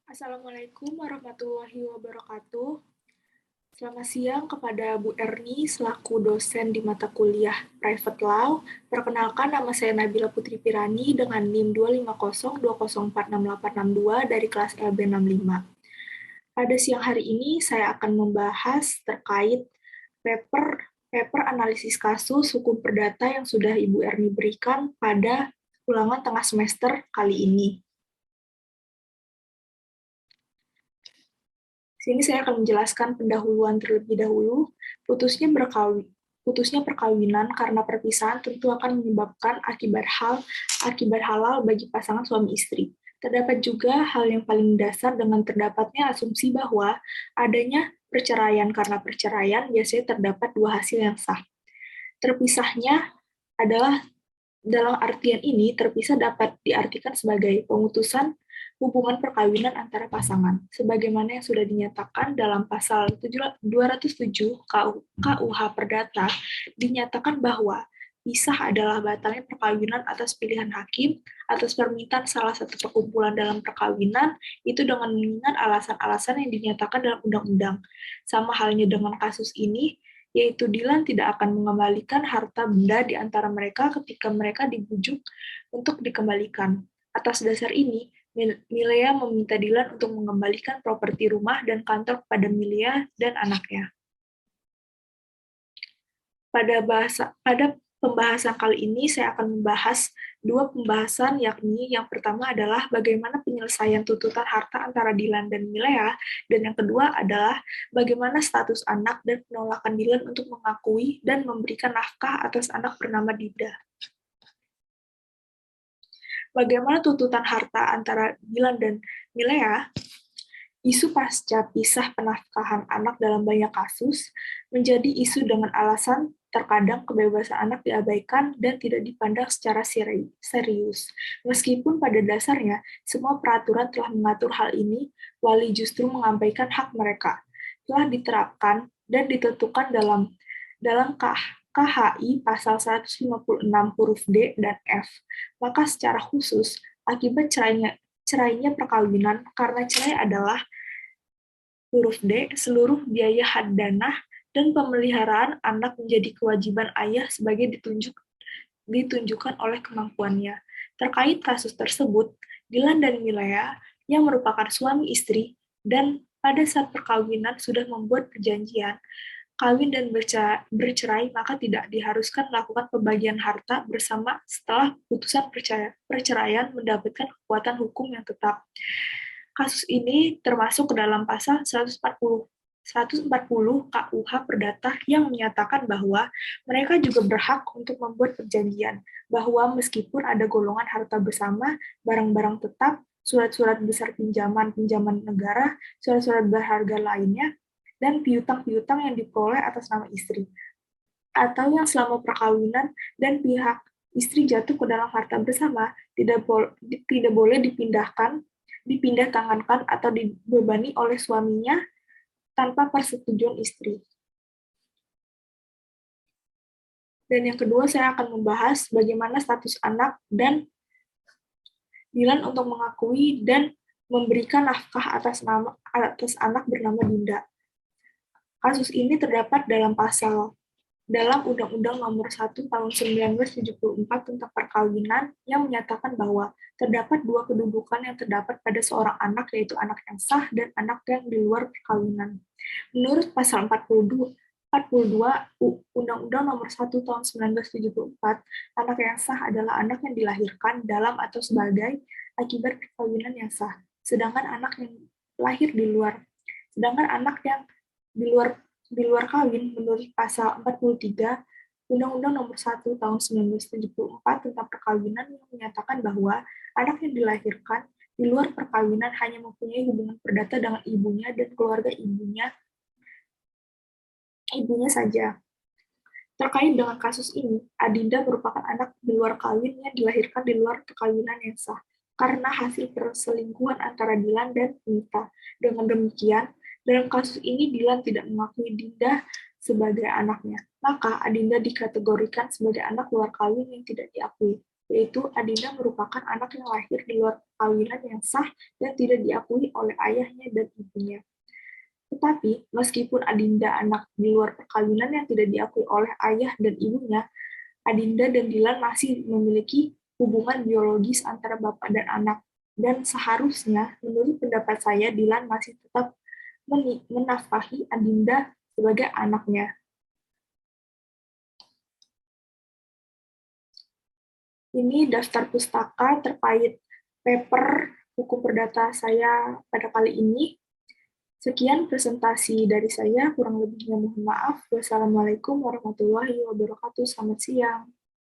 Assalamualaikum warahmatullahi wabarakatuh. Selamat siang kepada Bu Erni selaku dosen di mata kuliah Private Law. Perkenalkan, nama saya Nabila Putri Pirani dengan NIM 25020468862 dari kelas LB65. Pada siang hari ini saya akan membahas terkait paper analisis kasus hukum perdata yang sudah Ibu Erni berikan pada ulangan tengah semester kali ini. Sini saya akan menjelaskan pendahuluan terlebih dahulu. Putusnya perkawinan karena perpisahan tentu akan menyebabkan akibat halal bagi pasangan suami istri. Terdapat juga hal yang paling dasar dengan terdapatnya asumsi bahwa adanya perceraian karena perceraian biasanya terdapat dua hasil yang sah. Terpisahnya adalah dalam artian ini, terpisah dapat diartikan sebagai pemutusan hubungan perkawinan antara pasangan, sebagaimana yang sudah dinyatakan dalam pasal 207 KUH Perdata, dinyatakan bahwa pisah adalah batalnya perkawinan atas pilihan hakim, atas permintaan salah satu perkumpulan dalam perkawinan, itu dengan mengingat alasan-alasan yang dinyatakan dalam undang-undang. Sama halnya dengan kasus ini, yaitu Dilan tidak akan mengembalikan harta benda di antara mereka ketika mereka dibujuk untuk dikembalikan. Atas dasar ini, Milea meminta Dilan untuk mengembalikan properti rumah dan kantor kepada Milea dan anaknya. Pada pembahasan kali ini saya akan membahas dua pembahasan, yakni yang pertama adalah bagaimana penyelesaian tuntutan harta antara Dilan dan Milea, dan yang kedua adalah bagaimana status anak dan penolakan Dilan untuk mengakui dan memberikan nafkah atas anak bernama Dinda. Bagaimana tuntutan harta antara Dilan dan Milea? Isu pasca pisah penafkahan anak dalam banyak kasus menjadi isu dengan alasan terkadang kebebasan anak diabaikan dan tidak dipandang secara serius. Meskipun pada dasarnya semua peraturan telah mengatur hal ini, wali justru mengabaikan hak mereka. Telah diterapkan dan ditentukan dalam KHI pasal 156 huruf D dan F. Maka secara khusus, akibat cerainya perkawinan karena cerai adalah huruf D, seluruh biaya haddanah dan pemeliharaan anak menjadi kewajiban ayah sebagai ditunjukkan oleh kemampuannya. Terkait kasus tersebut, Dilan dan Milea yang merupakan suami istri dan pada saat perkawinan sudah membuat perjanjian kawin dan bercerai, maka tidak diharuskan melakukan pembagian harta bersama setelah putusan perceraian mendapatkan kekuatan hukum yang tetap. Kasus ini termasuk ke dalam pasal 140 KUH Perdata yang menyatakan bahwa mereka juga berhak untuk membuat perjanjian bahwa meskipun ada golongan harta bersama, barang-barang tetap, surat-surat besar pinjaman negara, surat-surat berharga lainnya, dan piutang-piutang yang diperoleh atas nama istri, atau yang selama perkawinan dan pihak istri jatuh ke dalam harta bersama, tidak boleh dipindah tangankan atau dibebani oleh suaminya tanpa persetujuan istri. Dan yang kedua, saya akan membahas bagaimana status anak dan Dilan untuk mengakui dan memberikan nafkah atas anak bernama Dinda. Kasus ini terdapat dalam Undang-Undang Nomor 1 Tahun 1974 tentang Perkawinan yang menyatakan bahwa terdapat dua kedudukan yang terdapat pada seorang anak, yaitu anak yang sah dan anak yang di luar perkawinan. Menurut pasal 42 Undang-Undang Nomor 1 Tahun 1974, anak yang sah adalah anak yang dilahirkan dalam atau sebagai akibat perkawinan yang sah. Sedangkan anak yang di luar kawin menurut pasal 43 Undang-Undang Nomor 1 Tahun 1974 tentang Perkawinan yang menyatakan bahwa anak yang dilahirkan di luar perkawinan hanya mempunyai hubungan perdata dengan ibunya dan keluarga ibunya saja. Terkait dengan kasus ini, Adinda merupakan anak di luar kawin yang dilahirkan di luar perkawinan yang sah karena hasil perselingkuhan antara Dilan dan Nita. Dengan demikian, dalam kasus ini Dilan tidak mengakui Dinda sebagai anaknya, maka Adinda dikategorikan sebagai anak luar kawin yang tidak diakui. yaitu Adinda merupakan anak yang lahir di luar perkawinan yang sah dan tidak diakui oleh ayahnya dan ibunya. Tetapi, meskipun Adinda anak di luar perkawinan yang tidak diakui oleh ayah dan ibunya, Adinda dan Dilan masih memiliki hubungan biologis antara bapak dan anak. Dan seharusnya, menurut pendapat saya, Dilan masih tetap menafkahi Adinda sebagai anaknya. Ini daftar pustaka terkait paper hukum perdata saya pada kali ini. Sekian presentasi dari saya, kurang lebihnya mohon maaf. Wassalamualaikum warahmatullahi wabarakatuh. Selamat siang.